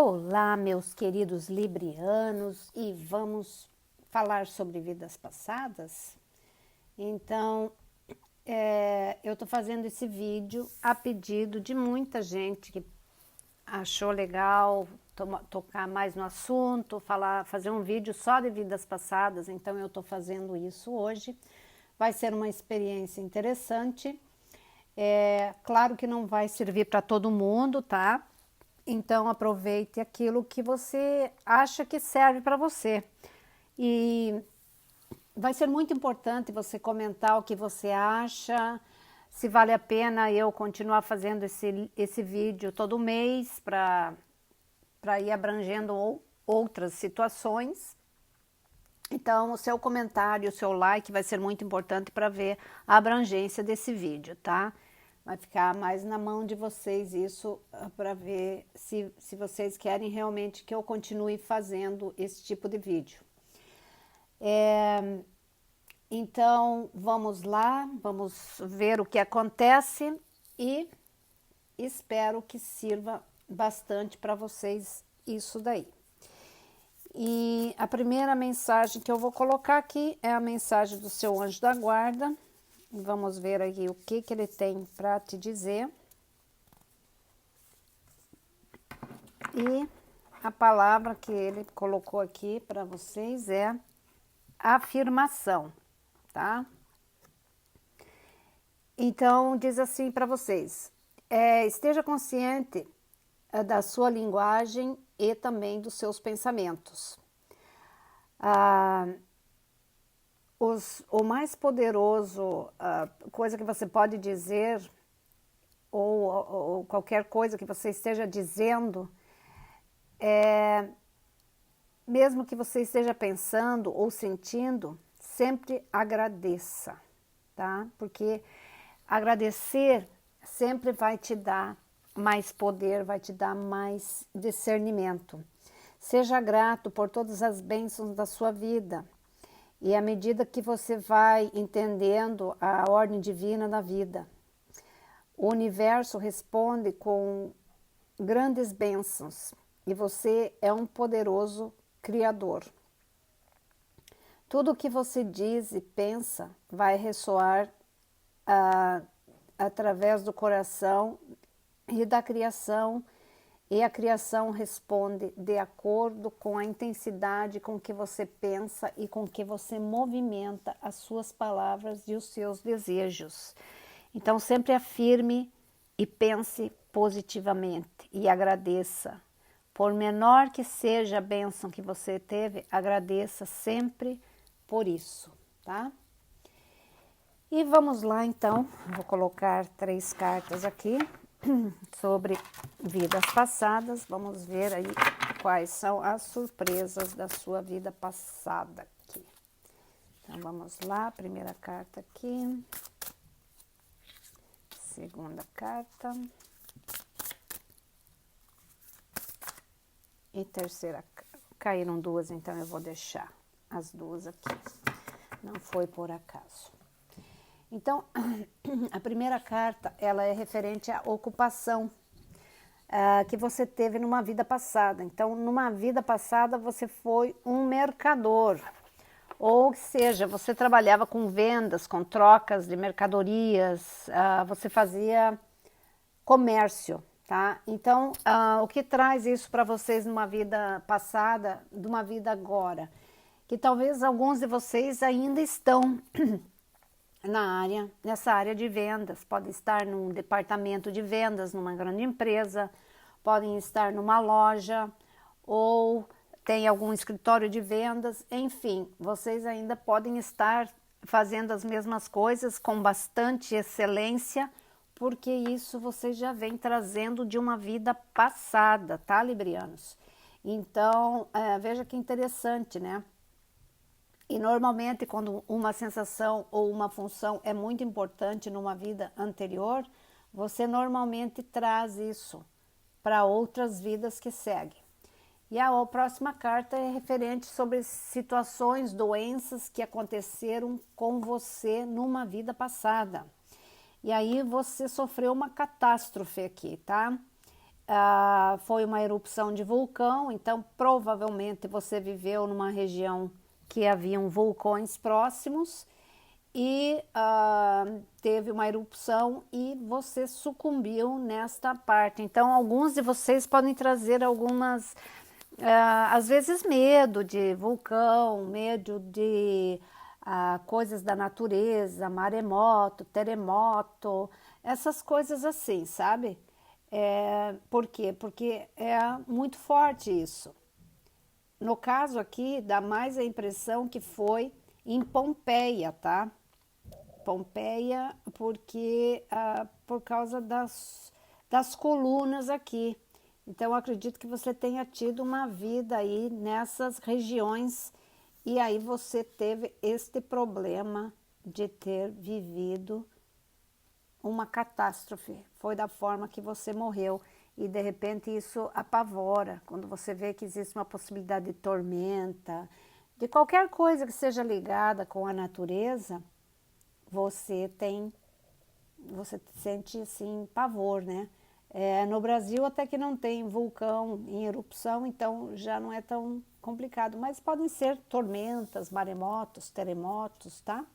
Olá, meus queridos librianos, e vamos falar sobre vidas passadas? Então, eu estou fazendo esse vídeo a pedido de muita gente que achou legal tocar mais no assunto, fazer um vídeo só de vidas passadas, então eu estou fazendo isso hoje. Vai ser uma experiência interessante. Claro que não vai servir para todo mundo, tá? Então aproveite aquilo que você acha que serve para você. E vai ser muito importante você comentar o que você acha, se vale a pena eu continuar fazendo esse vídeo todo mês para ir abrangendo outras situações. Então, o seu comentário, o seu like vai ser muito importante para ver a abrangência desse vídeo, tá? Vai ficar mais na mão de vocês isso para ver se vocês querem realmente que eu continue fazendo esse tipo de vídeo. Então, vamos lá, vamos ver o que acontece e espero que sirva bastante para vocês isso daí. E a primeira mensagem que eu vou colocar aqui é a mensagem do seu anjo da guarda. Vamos ver aqui o que ele tem para te dizer. E a palavra que ele colocou aqui para vocês é afirmação, tá? Então, diz assim para vocês: esteja consciente da sua linguagem e também dos seus pensamentos. O mais poderoso coisa que você pode dizer, ou qualquer coisa que você esteja dizendo, mesmo que você esteja pensando ou sentindo, sempre agradeça, tá? Porque agradecer sempre vai te dar mais poder, vai te dar mais discernimento. Seja grato por todas as bênçãos da sua vida. E à medida que você vai entendendo a ordem divina da vida, o universo responde com grandes bênçãos e você é um poderoso criador. Tudo o que você diz e pensa vai ressoar através do coração e da criação, e a criação responde de acordo com a intensidade com que você pensa e com que você movimenta as suas palavras e os seus desejos. Então sempre afirme e pense positivamente e agradeça. Por menor que seja a bênção que você teve, agradeça sempre por isso, tá? E vamos lá então, vou colocar 3 cartas aqui sobre vidas passadas. Vamos ver aí quais são as surpresas da sua vida passada aqui. Então vamos lá, primeira carta aqui, segunda carta e terceira. Caíram 2, então eu vou deixar as 2 aqui, não foi por acaso. Então, a primeira carta, ela é referente à ocupação que você teve numa vida passada. Então, numa vida passada, você foi um mercador. Ou seja, você trabalhava com vendas, com trocas de mercadorias, você fazia comércio, tá? Então, o que traz isso para vocês numa vida passada, de uma vida agora? Que talvez alguns de vocês ainda estão nessa área de vendas, podem estar num departamento de vendas, numa grande empresa, podem estar numa loja, ou tem algum escritório de vendas, enfim, vocês ainda podem estar fazendo as mesmas coisas com bastante excelência, porque isso vocês já vem trazendo de uma vida passada, tá, librianos? Então, veja que interessante, né? E normalmente quando uma sensação ou uma função é muito importante numa vida anterior, você normalmente traz isso para outras vidas que seguem. E a próxima carta é referente sobre situações, doenças que aconteceram com você numa vida passada. E aí você sofreu uma catástrofe aqui, tá? foi uma erupção de vulcão, então provavelmente você viveu numa região que haviam vulcões próximos e teve uma erupção e você sucumbiu nesta parte. Então alguns de vocês podem trazer algumas, às vezes medo de vulcão, medo de coisas da natureza, maremoto, terremoto, essas coisas assim, sabe? Por quê? Porque é muito forte isso. No caso aqui, dá mais a impressão que foi em Pompeia, tá? Pompeia, porque por causa das colunas aqui. Então, eu acredito que você tenha tido uma vida aí nessas regiões e aí você teve este problema de ter vivido uma catástrofe. Foi da forma que você morreu e de repente isso apavora quando você vê que existe uma possibilidade de tormenta, de qualquer coisa que seja ligada com a natureza. Você sente assim pavor, né? No Brasil até que não tem vulcão em erupção, então já não é tão complicado, mas podem ser tormentas, maremotos, terremotos, tá?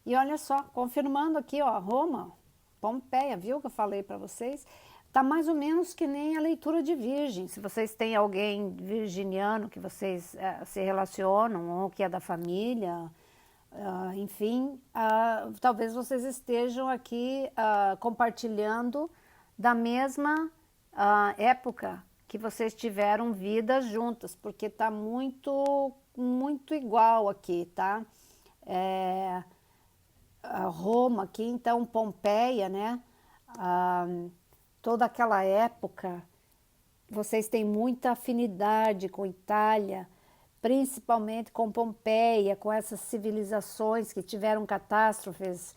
E olha só, confirmando aqui, ó, Roma, Pompeia, viu que eu falei para vocês? Tá mais ou menos que nem a leitura de Virgem. Se vocês têm alguém virginiano que vocês se relacionam ou que é da família, enfim, talvez vocês estejam aqui compartilhando da mesma época que vocês tiveram vidas juntas, porque tá muito igual aqui, tá? Roma aqui, então Pompeia, né? Toda aquela época, vocês têm muita afinidade com Itália, principalmente com Pompeia, com essas civilizações que tiveram catástrofes,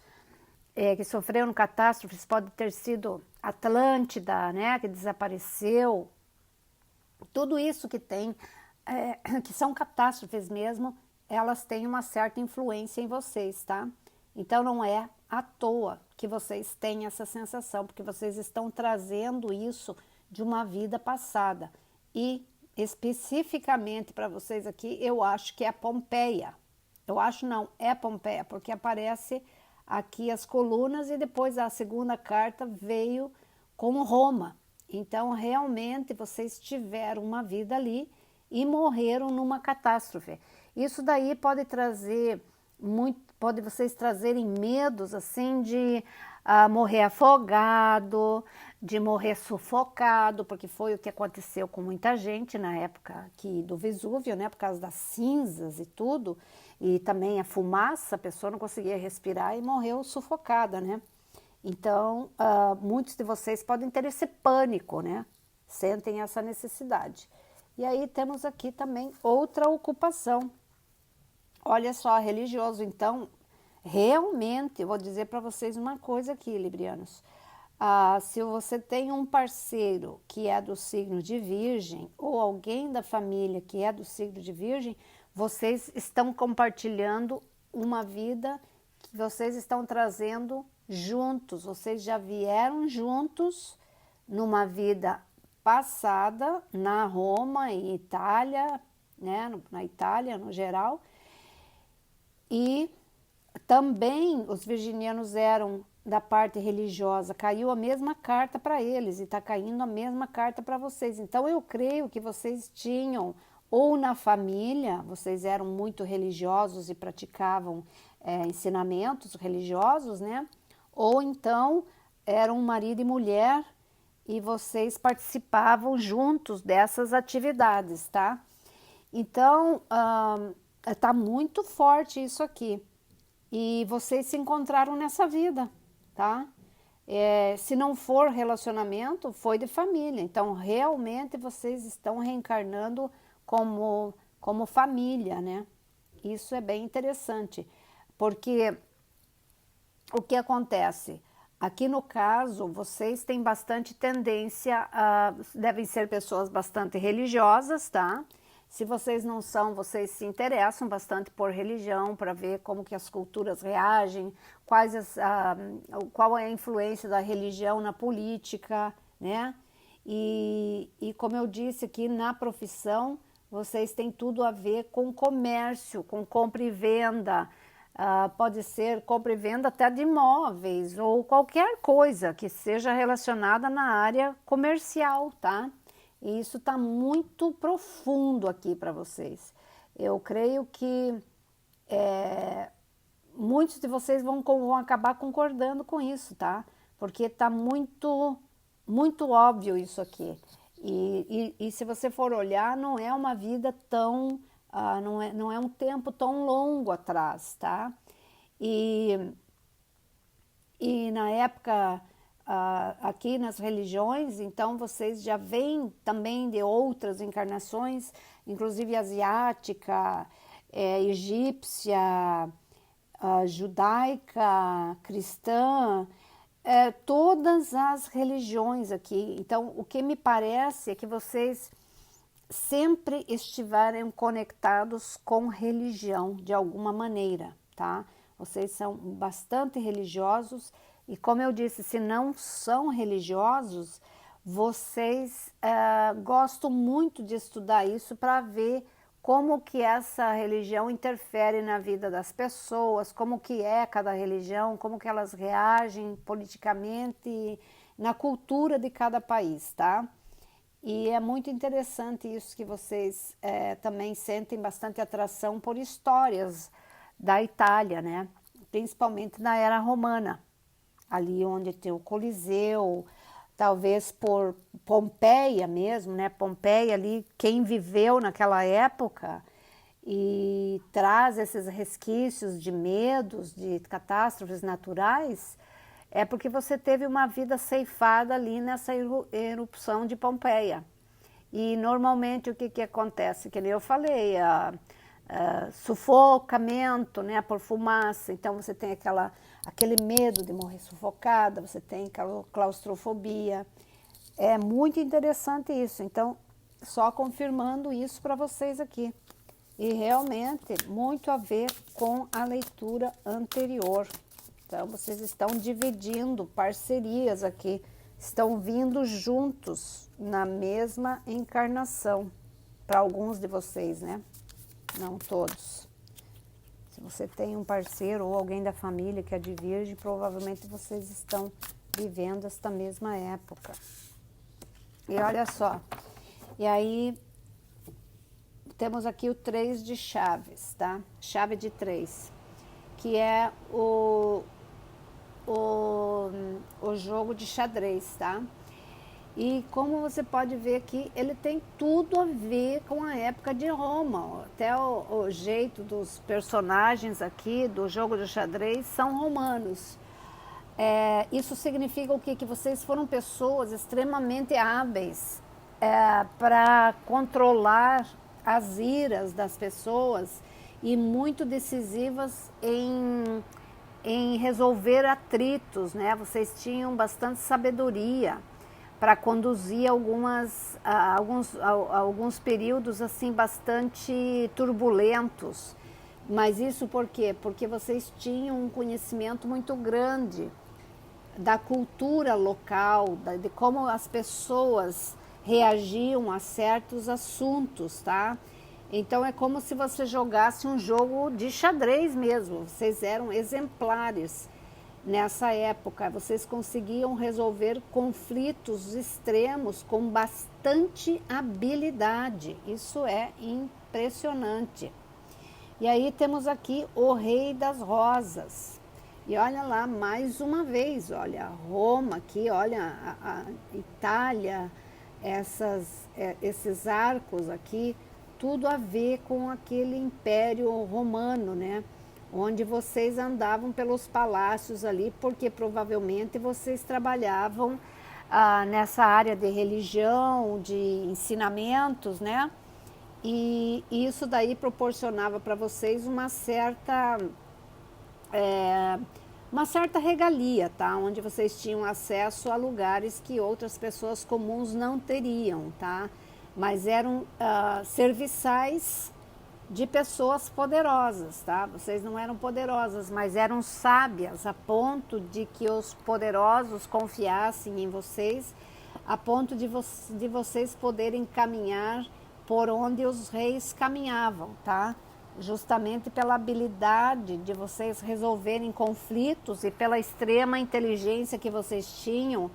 que sofreram catástrofes, pode ter sido Atlântida, né, que desapareceu. Tudo isso que tem, que são catástrofes mesmo, elas têm uma certa influência em vocês, tá? Então não é à toa que vocês têm essa sensação, porque vocês estão trazendo isso de uma vida passada. E especificamente para vocês aqui, eu acho que é Pompeia. Eu acho não, é Pompeia, porque aparece aqui as colunas e depois a segunda carta veio com Roma. Então realmente vocês tiveram uma vida ali e morreram numa catástrofe. Isso daí pode trazer pode vocês trazerem medos assim de morrer afogado, de morrer sufocado, porque foi o que aconteceu com muita gente na época aqui do Vesúvio, né, por causa das cinzas e tudo, e também a fumaça, a pessoa não conseguia respirar e morreu sufocada, né? Então, muitos de vocês podem ter esse pânico, né? Sentem essa necessidade. E aí temos aqui também outra ocupação. Olha só, religioso, então, realmente, eu vou dizer para vocês uma coisa aqui, librianos. Se você tem um parceiro que é do signo de Virgem, ou alguém da família que é do signo de Virgem, vocês estão compartilhando uma vida que vocês estão trazendo juntos. Vocês já vieram juntos numa vida passada, na Roma e Itália, né, na Itália no geral. E também os virginianos eram da parte religiosa, caiu a mesma carta para eles e está caindo a mesma carta para vocês. Então eu creio que vocês tinham, ou na família, vocês eram muito religiosos e praticavam ensinamentos religiosos, né? Ou então eram marido e mulher e vocês participavam juntos dessas atividades, tá? Então, tá muito forte isso aqui. E vocês se encontraram nessa vida, tá? Se não for relacionamento, foi de família. Então, realmente, vocês estão reencarnando como família, né? Isso é bem interessante, porque o que acontece? Aqui no caso, vocês têm bastante tendência devem ser pessoas bastante religiosas, tá? Se vocês não são, vocês se interessam bastante por religião, para ver como que as culturas reagem, qual é a influência da religião na política, né? E como eu disse aqui, na profissão, vocês têm tudo a ver com comércio, com compra e venda. Pode ser compra e venda até de imóveis ou qualquer coisa que seja relacionada na área comercial, tá? E isso está muito profundo aqui para vocês. Eu creio que muitos de vocês vão acabar concordando com isso, tá? Porque está muito óbvio isso aqui. E se você for olhar, não é uma vida tão, não é um tempo tão longo atrás, tá? E na época, aqui nas religiões, então vocês já vêm também de outras encarnações, inclusive asiática, egípcia, judaica, cristã, todas as religiões aqui. Então, o que me parece é que vocês sempre estiverem conectados com religião de alguma maneira, tá? Vocês são bastante religiosos e, como eu disse, se não são religiosos, vocês gostam muito de estudar isso para ver como que essa religião interfere na vida das pessoas, como que é cada religião, como que elas reagem politicamente na cultura de cada país, tá? E é muito interessante isso que vocês também sentem bastante atração por histórias da Itália, né? Principalmente na era romana, ali onde tem o Coliseu, talvez por Pompeia mesmo, né? Pompeia ali, quem viveu naquela época e traz esses resquícios de medos, de catástrofes naturais, é porque você teve uma vida ceifada ali nessa erupção de Pompeia. E normalmente o que acontece? Que nem eu falei, sufocamento, né, por fumaça, então você tem aquele medo de morrer sufocada, você tem claustrofobia. É muito interessante isso, então só confirmando isso para vocês aqui. E realmente muito a ver com a leitura anterior. Então vocês estão dividindo parcerias aqui, estão vindo juntos na mesma encarnação, para alguns de vocês, né? Não todos. Se você tem um parceiro ou alguém da família que é de Virgem, provavelmente vocês estão vivendo esta mesma época. E olha só, e aí temos aqui o 3 de chaves, tá? Chave de 3, que é o jogo de xadrez, tá? E como você pode ver aqui, ele tem tudo a ver com a época de Roma. Até o jeito dos personagens aqui do jogo de xadrez são romanos. Isso significa o quê? Que vocês foram pessoas extremamente hábeis para controlar as iras das pessoas e muito decisivas em resolver atritos, né? Vocês tinham bastante sabedoria para conduzir alguns períodos assim bastante turbulentos. Mas isso por quê? Porque vocês tinham um conhecimento muito grande da cultura local, de como as pessoas reagiam a certos assuntos, tá? Então é como se você jogasse um jogo de xadrez mesmo. Vocês eram exemplares nessa época. Vocês conseguiam resolver conflitos extremos com bastante habilidade. Isso é impressionante. E aí temos aqui o Rei das Rosas. E olha lá, mais uma vez, olha, Roma aqui, olha, a Itália, esses arcos aqui, tudo a ver com aquele Império Romano, né? Onde vocês andavam pelos palácios ali, porque provavelmente vocês trabalhavam nessa área de religião, de ensinamentos, né? E isso daí proporcionava para vocês uma certa regalia, tá? Onde vocês tinham acesso a lugares que outras pessoas comuns não teriam, tá? Mas eram serviçais de pessoas poderosas, tá? Vocês não eram poderosas, mas eram sábias a ponto de que os poderosos confiassem em vocês a ponto de vocês poderem caminhar por onde os reis caminhavam, tá? Justamente pela habilidade de vocês resolverem conflitos e pela extrema inteligência que vocês tinham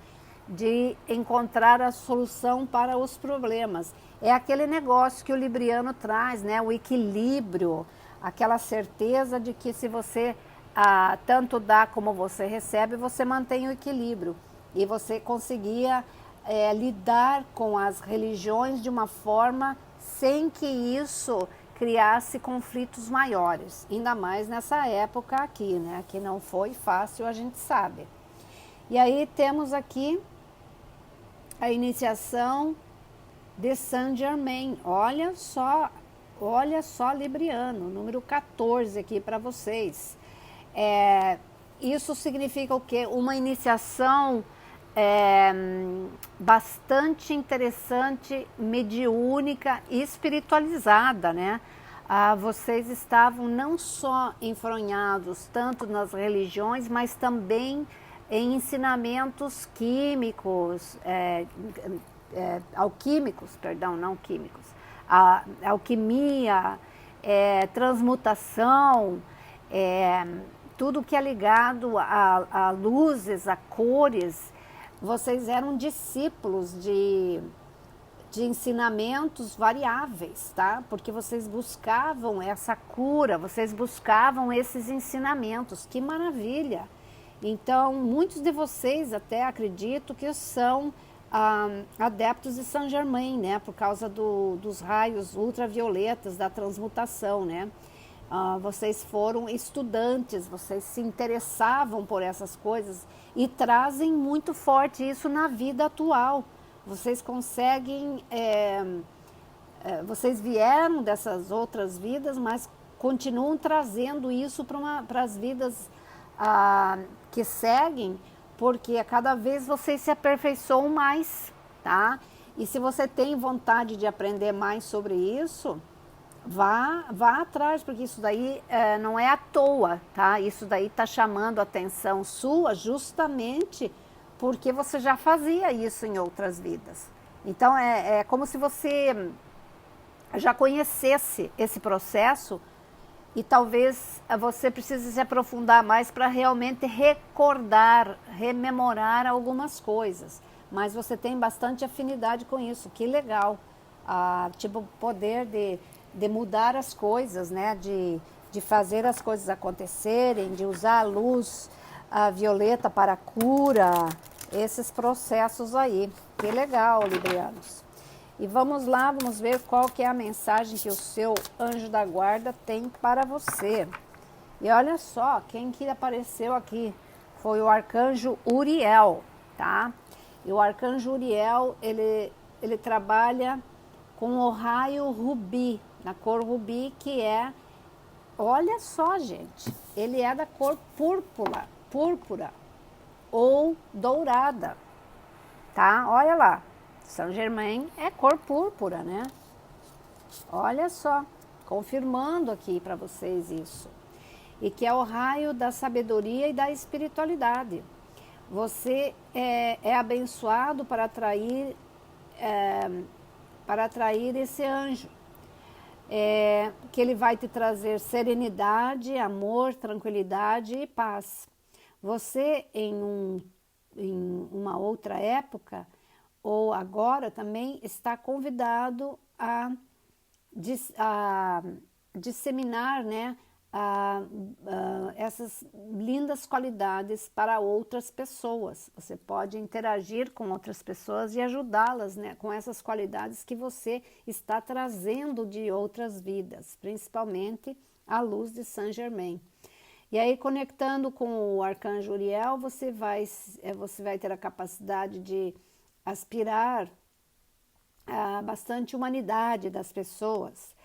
de encontrar a solução para os problemas. É aquele negócio que o libriano traz, né? O equilíbrio, aquela certeza de que se você tanto dá como você recebe, você mantém o equilíbrio. E você conseguia lidar com as religiões de uma forma sem que isso criasse conflitos maiores, ainda mais nessa época aqui, né? Que não foi fácil, a gente sabe. E aí temos aqui a iniciação de Saint Germain. Olha só libriano, número 14 aqui para vocês. Isso significa o quê? Uma iniciação bastante interessante, mediúnica e espiritualizada, né? Vocês estavam não só enfronhados tanto nas religiões, mas também em ensinamentos químicos, alquímicos, perdão, não químicos, alquimia, transmutação, tudo que é ligado a luzes, a cores. Vocês eram discípulos de ensinamentos variáveis, tá? Porque vocês buscavam essa cura, vocês buscavam esses ensinamentos. Que maravilha! Então, muitos de vocês até acredito que são adeptos de Saint Germain, né? Por causa dos raios ultravioletas, da transmutação, né? Vocês foram estudantes, vocês se interessavam por essas coisas e trazem muito forte isso na vida atual. Vocês conseguem, vocês vieram dessas outras vidas, mas continuam trazendo isso para as vidas que seguem, porque a cada vez vocês se aperfeiçoam mais, tá? E se você tem vontade de aprender mais sobre isso, vá atrás, porque isso daí não é à toa, tá? Isso daí está chamando a atenção sua justamente porque você já fazia isso em outras vidas. Então é como se você já conhecesse esse processo e talvez você precise se aprofundar mais para realmente recordar, rememorar algumas coisas. Mas você tem bastante afinidade com isso, que legal. Tipo, poder de mudar as coisas, né? De fazer as coisas acontecerem, de usar a luz violeta para a cura, esses processos aí. Que legal, librianos. E vamos lá, vamos ver qual que é a mensagem que o seu anjo da guarda tem para você. E olha só, quem que apareceu aqui foi o arcanjo Uriel, tá? E o arcanjo Uriel, ele trabalha com o raio rubi, na cor rubi, que é, olha só, gente, ele é da cor púrpura ou dourada, tá? Olha lá, Saint Germain é cor púrpura, né? Olha só, confirmando aqui para vocês isso. E que é o raio da sabedoria e da espiritualidade. Você é abençoado para atrair esse anjo, que ele vai te trazer serenidade, amor, tranquilidade e paz. Você em uma outra época ou agora também está convidado a disseminar, né, essas lindas qualidades para outras pessoas. Você pode interagir com outras pessoas e ajudá-las, né, com essas qualidades que você está trazendo de outras vidas, principalmente a luz de Saint Germain. E aí, conectando com o arcanjo Uriel, você vai ter a capacidade de aspirar a bastante humanidade das pessoas.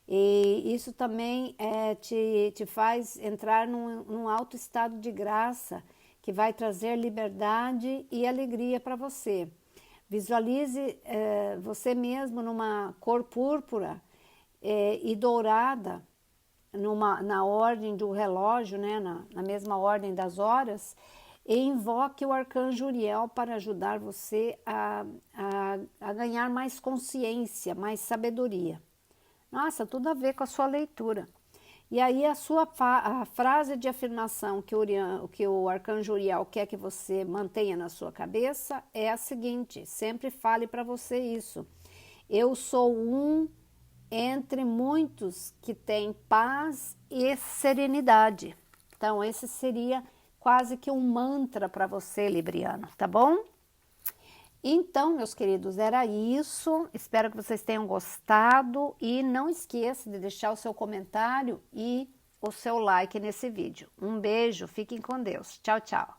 E isso também te faz entrar num alto estado de graça, que vai trazer liberdade e alegria para você. Visualize você mesmo numa cor púrpura e dourada, na ordem do relógio, né, na mesma ordem das horas, e invoque o arcanjo Uriel para ajudar você a ganhar mais consciência, mais sabedoria. Nossa, tudo a ver com a sua leitura. E aí a frase de afirmação que o arcanjo Uriel quer que você mantenha na sua cabeça é a seguinte, sempre fale para você isso. Eu sou um entre muitos que têm paz e serenidade. Então esse seria quase que um mantra para você, libriano, tá bom? Então, meus queridos, era isso. Espero que vocês tenham gostado e não esqueça de deixar o seu comentário e o seu like nesse vídeo. Um beijo, fiquem com Deus. Tchau, tchau.